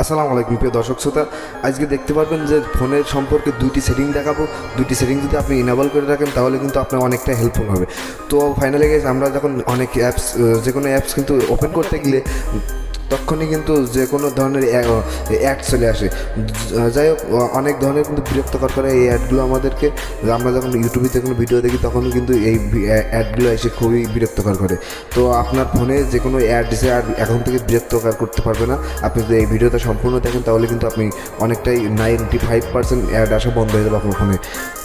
আসসালামু আলাইকুম প্রিয় দর্শক শ্রোতা। আজকে দেখতে পারবেন যে ফোনের সম্পর্কে দুইটি সেটিং দেখাবো। দুইটি সেটিং যদি আপনি ইনেবল করে রাখেন তাহলে কিন্তু আপনার অনেকটা হেল্পফুল হবে। তো ফাইনালি গাইস, আমরা যখন অনেক অ্যাপস, যে কোনো অ্যাপস কিন্তু ওপেন করতে গেলে তখনই কিন্তু যে কোনো ধরনের অ্যাড চলে আসে। যাই হোক, অনেক ধরনের কিন্তু বিরক্তকর করে এই অ্যাডগুলো আমাদেরকে। আমরা যখন ইউটিউবে যে কোনো ভিডিও দেখি তখনও কিন্তু এই অ্যাডগুলো এসে খুবই বিরক্তকর করে। তো আপনার ফোনে যে কোনো অ্যাড এসে আর এখন থেকে বিরক্তকর করতে পারবে না। আপনি যদি এই ভিডিওটা সম্পূর্ণ দেখেন তাহলে কিন্তু আপনি অনেকটাই 95% অ্যাড আসা বন্ধ হয়ে যাবে আপনার ফোনে।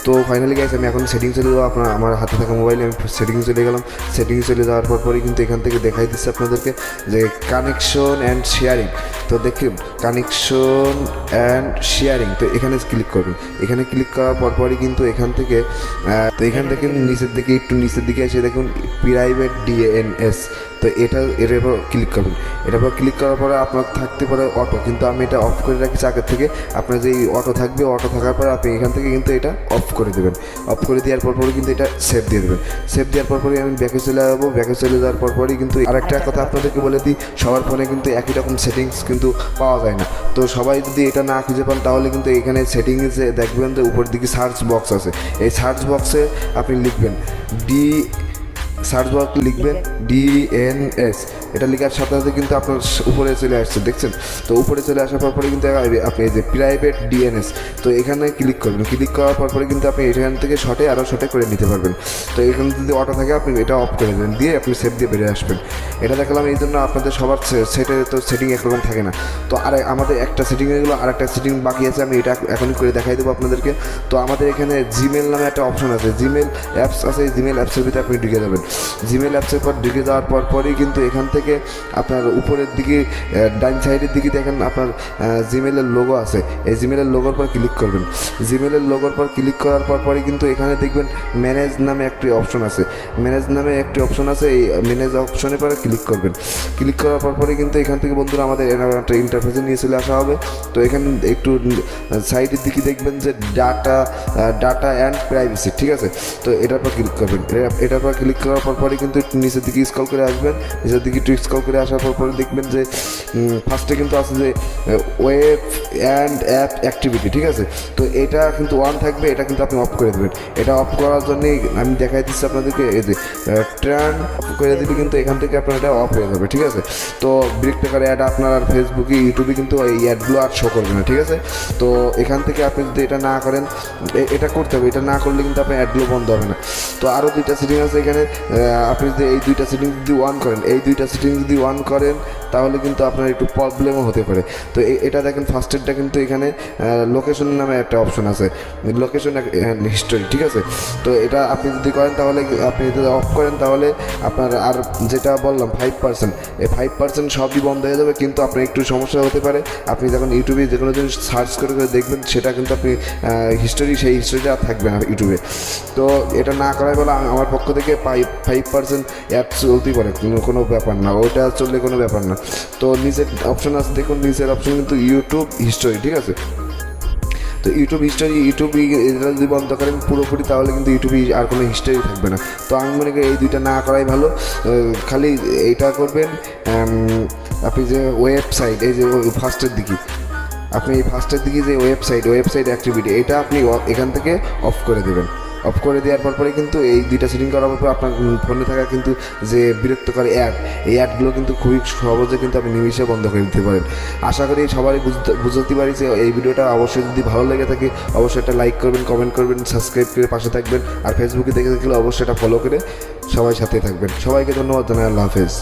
তো ফাইনালি গাইস, আমি এখন সেটিংস চলে যাবো। আমার হাতে থাকা মোবাইলে আমি সেটিংস চলে গেলাম। সেটিংস চলে যাওয়ার পরই কিন্তু এখান থেকে দেখাই দিচ্ছে আপনাদেরকে যে কানেকশন অ্যান্ড শেয়ারিং। তো দেখুন, কানেকশন অ্যান্ড শেয়ারিং, তো এখানে ক্লিক করবেন। এখানে ক্লিক করার পরই কিন্তু এখান থেকে নিচের দিকে, একটু নিচের দিকে এসে দেখুন প্রাইভেট ডিএনএস। তো এটার উপর ক্লিক করবেন। এটার পর ক্লিক করার পরে আপনার থাকতে পারে অটো, কিন্তু আমি এটা অফ করে রাখি আগের থেকে। আপনার যে অটো থাকবে, অটো থাকার পরে আপনি এখান থেকে কিন্তু এটা অফ করে দেবেন। অফ করে দেওয়ার পরই কিন্তু এটা সেভ দিয়ে দেবেন। সেভ দেওয়ার পরই আমি ব্যাকে চলে যাবো। ব্যাকে চলে যাওয়ার পরই কিন্তু আরেকটা কথা আপনাদেরকে বলে দিই, সবার ফোনে কিন্তু একই রকম সেটিংস কিন্তু পাওয়া যায় না। তো সবাই যদি এটা না খুঁজে পান তাহলে কিন্তু এখানে সেটিংসে দেখবেন যে উপরের দিকে সার্চ বক্স আছে। এই সার্চ বক্সে আপনি লিখবেন সার্চ বক্স লিখবেন ডিএনএস। এটা লেখার সাথে সাথে কিন্তু আপনার উপরে চলে আসছে, দেখছেন? তো উপরে চলে আসার পরই কিন্তু আপনি এই যে প্রাইভেট ডিএনএস, তো এখানে ক্লিক করবেন। ক্লিক করার পরই কিন্তু আপনি এখান থেকে শর্টে করে নিতে পারবেন। তো এখানে যদি অটো থাকে আপনি এটা অফ করে দেবেন, দিয়ে আপনি সেভ দিয়ে বেরিয়ে আসবেন। এটা দেখলাম, এই জন্য আপনাদের সবার সেটিং একরকম থাকে না। তো আমাদের একটা সেটিং হয়ে গেলো, আর একটা সেটিং বাকি আছে। আমি এটা এখনই করে দেখাই দেবো আপনাদেরকে। তো আমাদের এখানে জিমেল নামে একটা অপশন আছে, জিমেল অ্যাপস আছে। এই জিমেল অ্যাপসের ভিতরে আপনি ঢুকে যাবেন। জিমেল অ্যাপসের পর ঢুকে যাওয়ার পরই কিন্তু এখান থেকে আপনার উপরের দিকে ডান সাইডের দিকে দেখেন আপনার জিমেলের লোগো আছে। এই জিমেলের লোগোর পর ক্লিক করবেন। জিমেলের লোগোর পর ক্লিক করার পরই কিন্তু এখানে দেখবেন ম্যানেজ নামে একটি অপশন আছে। এই ম্যানেজ অপশনের পরে ক্লিক করবেন। ক্লিক করার পরই কিন্তু এখান থেকে বন্ধুরা আমাদের একটা ইন্টারফেসে নিয়ে চলে আসা হবে। তো এখানে একটু সাইডের দিকে দেখবেন যে ডাটা অ্যান্ড প্রাইভেসি, ঠিক আছে? তো এটার পর ক্লিক করবেন। এটার পর ক্লিক করার পরই কিন্তু নিচের দিকে স্ক্রল করে আসবেন। নিচের দিকে একটু স্ক্রল করে আসার পরে দেখবেন যে ফার্স্টে কিন্তু আছে যে ওয়েব অ্যান্ড অ্যাপ অ্যাক্টিভিটি, ঠিক আছে? তো এটা কিন্তু অন থাকবে, এটা কিন্তু আপনি অফ করে দেবেন। এটা অফ করার জন্যই আমি দেখাই দিচ্ছি আপনাদেরকে। এই যে ট্রান অফ করে দিলে কিন্তু এখান থেকে আপনার এটা অফ হয়ে যাবে, ঠিক আছে? তো বিরক্তিকর অ্যাড আপনার আর ফেসবুকে, ইউটিউবে কিন্তু এই অ্যাডগুলো আর শো করবে না, ঠিক আছে? তো এখান থেকে আপনি যদি এটা না করেন, এটা করতে হবে। এটা না করলে কিন্তু আপনার অ্যাডগুলো বন্ধ হবে না। তো আরও দুইটা সেটিং আছে এখানে। আপনি যদি এই দুইটা সেটিং যদি অন করেন তাহলে কিন্তু আপনার একটু প্রবলেমও হতে পারে। তো এটা দেখেন, ফার্স্টেরটা কিন্তু এখানে লোকেশন নামে একটা অপশন আছে, লোকেশন হিস্টোরি, ঠিক আছে? তো এটা আপনি যদি করেন তাহলে, আপনি যদি অফ করেন তাহলে আপনার আর যেটা বললাম 5%, এই 5% সবই বন্ধ হয়ে যাবে। কিন্তু আপনার একটু সমস্যা হতে পারে, আপনি যখন ইউটিউবে যে কোনো জিনিস সার্চ করে দেখবেন সেটা কিন্তু আপনি সেই হিস্টোরিটা আর থাকবে না ইউটিউবে। তো এটা না করাই বলে আমার পক্ষ থেকে 5% অ্যাপ চলতেই পারে, কোনো ব্যাপার না, ওটা চললে কোনো ব্যাপার না। তো নিচের অপশন আছে দেখুন, নিচের অপশন কিন্তু ইউটিউব হিস্টোরি, ঠিক আছে? তো ইউটিউব এটা যদি বন্ধ করেন পুরোপুরি তাহলে কিন্তু ইউটিউবে আর কোনো হিস্টোরি থাকবে না। তো আমি মনে করি এই দুইটা না করাই ভালো। খালি এইটা করবেন, আপনি যে ওয়েবসাইট, এই যে ফার্স্টের দিকে, আপনি এই ফার্স্টের দিকে যে ওয়েবসাইট অ্যাক্টিভিটি, এটা আপনি এখান থেকে অফ করে দেবেন। অফ করে দেওয়ার পরই কিন্তু এই দুইটা সেটিং করার পর আপনার ফোনে থাকা কিন্তু যে বিরক্তকর এই অ্যাডগুলো কিন্তু খুবই সহজে কিন্তু আপনি নিমিশে বন্ধ করে দিতে পারেন। আশা করি সবারই বুঝতে পারি যে এই ভিডিওটা অবশ্যই যদি ভালো লেগে থাকে অবশ্যই একটা লাইক করবেন, কমেন্ট করবেন, সাবস্ক্রাইব করে পাশে থাকবেন। আর ফেসবুকে দেখে থাকলে অবশ্যই এটা ফলো করে সবাই সাথে থাকবেন। সবাইকে ধন্যবাদ জানাই। আল্লাহ হাফেজ।